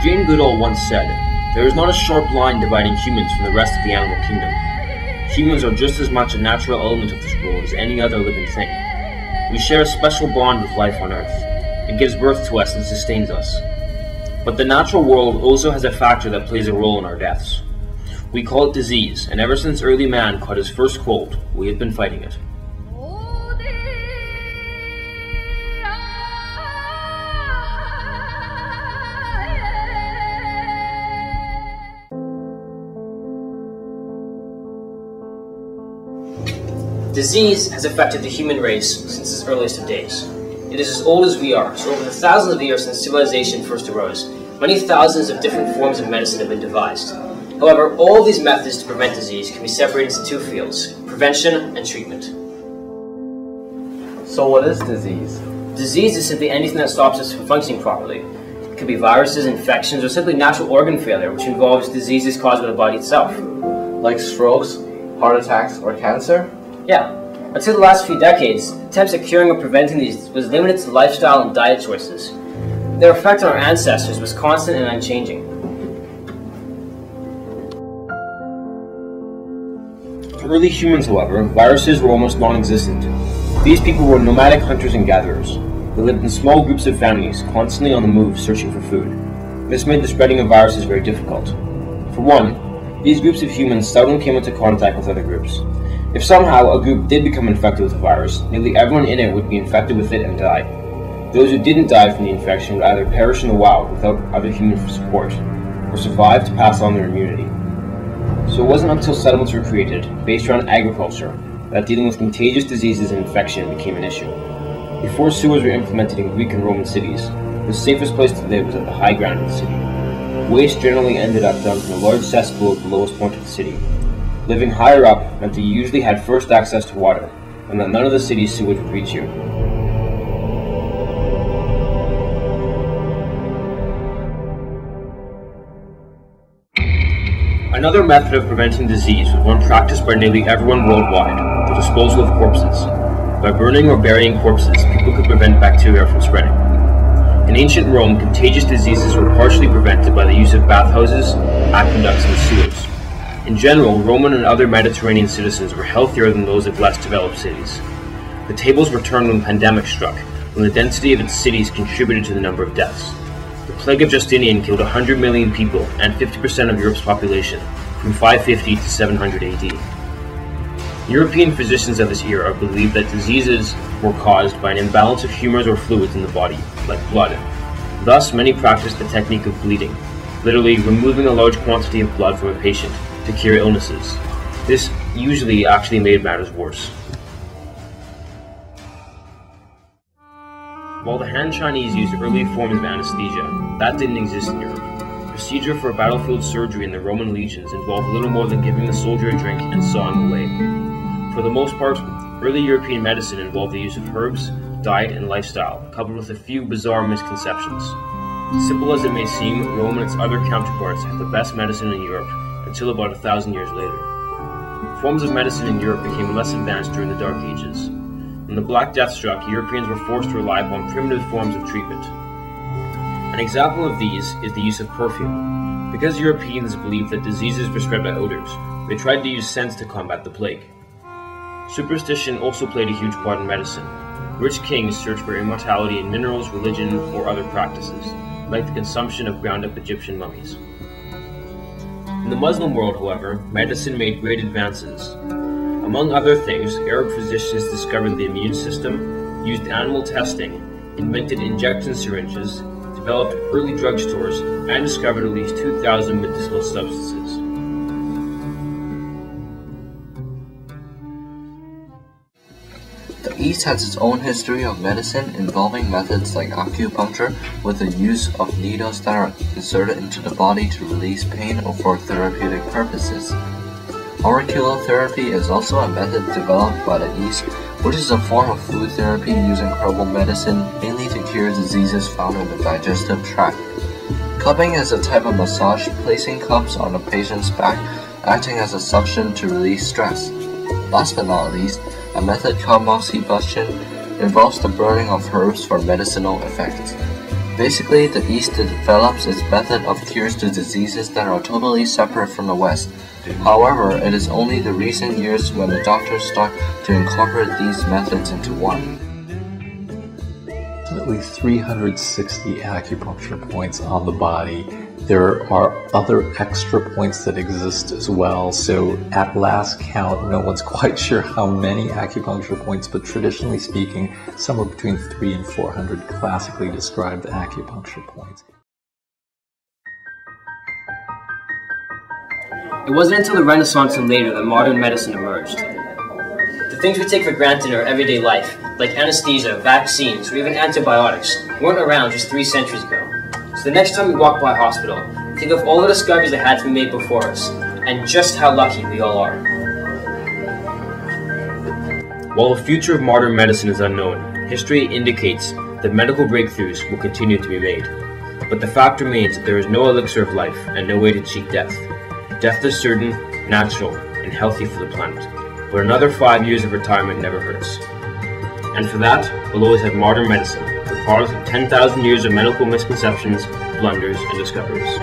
Jane Goodall once said, "There is not a sharp line dividing humans from the rest of the animal kingdom. Humans are just as much a natural element of this world as any other living thing. We share a special bond with life on Earth. It gives birth to us and sustains us. But the natural world also has a factor that plays a role in our deaths. We call it disease, and ever since early man caught his first cold, we have been fighting it." Disease has affected the human race since its earliest of days. It is as old as we are, so over the thousands of years since civilization first arose, many thousands of different forms of medicine have been devised. However, all of these methods to prevent disease can be separated into two fields: prevention and treatment. So what is disease? Disease is simply anything that stops us from functioning properly. It could be viruses, infections, or simply natural organ failure, which involves diseases caused by the body itself. Like strokes, heart attacks, or cancer? Yeah. Until the last few decades, attempts at curing or preventing these was limited to lifestyle and diet choices. Their effect on our ancestors was constant and unchanging. For early humans, however, viruses were almost non-existent. These people were nomadic hunters and gatherers. They lived in small groups of families, constantly on the move, searching for food. This made the spreading of viruses very difficult. For one, these groups of humans seldom came into contact with other groups. If somehow a group did become infected with the virus, nearly everyone in it would be infected with it and die. Those who didn't die from the infection would either perish in the wild without other human support, or survive to pass on their immunity. So it wasn't until settlements were created, based around agriculture, that dealing with contagious diseases and infection became an issue. Before sewers were implemented in Greek and Roman cities, the safest place to live was at the high ground of the city. Waste generally ended up dumped in a large cesspool at the lowest point of the city. Living higher up meant that you usually had first access to water, and that none of the city's sewage would reach you. Another method of preventing disease was one practiced by nearly everyone worldwide: the disposal of corpses. By burning or burying corpses, people could prevent bacteria from spreading. In ancient Rome, contagious diseases were partially prevented by the use of bathhouses, aqueducts, and sewers. In general, Roman and other Mediterranean citizens were healthier than those of less developed cities. The tables were turned when pandemic struck, when the density of its cities contributed to the number of deaths. The plague of Justinian killed 100 million people and 50% of Europe's population, from 550 to 700 AD. European physicians of this era believed that diseases were caused by an imbalance of humors or fluids in the body, like blood. Thus, many practiced the technique of bleeding, literally removing a large quantity of blood from a patient to cure illnesses. This usually actually made matters worse. While the Han Chinese used early forms of anesthesia, that didn't exist in Europe. Procedure for battlefield surgery in the Roman legions involved little more than giving the soldier a drink and sawing away. For the most part, early European medicine involved the use of herbs, diet, and lifestyle, coupled with a few bizarre misconceptions. Simple as it may seem, Rome and its other counterparts had the best medicine in Europe until about 1,000 years later. Forms of medicine in Europe became less advanced during the Dark Ages. When the Black Death struck, Europeans were forced to rely upon primitive forms of treatment. An example of these is the use of perfume. Because Europeans believed that diseases were spread by odors, they tried to use scents to combat the plague. Superstition also played a huge part in medicine. Rich kings searched for immortality in minerals, religion, or other practices, like the consumption of ground-up Egyptian mummies. In the Muslim world, however, medicine made great advances. Among other things, Arab physicians discovered the immune system, used animal testing, invented injection syringes, developed early drugstores, and discovered at least 2,000 medicinal substances. The East has its own history of medicine involving methods like acupuncture with the use of needles that are inserted into the body to release pain or for therapeutic purposes. Auricular therapy is also a method developed by the East, which is a form of food therapy using herbal medicine mainly to cure diseases found in the digestive tract. Cupping is a type of massage, placing cups on a patient's back, acting as a suction to release stress. Last but not least, a method called moxibustion involves the burning of herbs for medicinal effects. Basically, the East develops its method of cures to diseases that are totally separate from the West. However, it is only the recent years when the doctors start to incorporate these methods into one. Approximately 360 acupuncture points on the body. There are other extra points that exist as well, so at last count, no one's quite sure how many acupuncture points, but traditionally speaking, somewhere between 300 and 400 classically described acupuncture points. It wasn't until the Renaissance and later that modern medicine emerged. The things we take for granted in our everyday life, like anesthesia, vaccines, or even antibiotics, weren't around just 3 centuries ago. So the next time we walk by a hospital, think of all the discoveries that had to be made before us, and just how lucky we all are. While the future of modern medicine is unknown, history indicates that medical breakthroughs will continue to be made. But the fact remains that there is no elixir of life and no way to cheat death. Death is certain, natural, and healthy for the planet, but another 5 years of retirement never hurts. And for that, we'll always have modern medicine, the product of 10,000 years of medical misconceptions, blunders, and discoveries.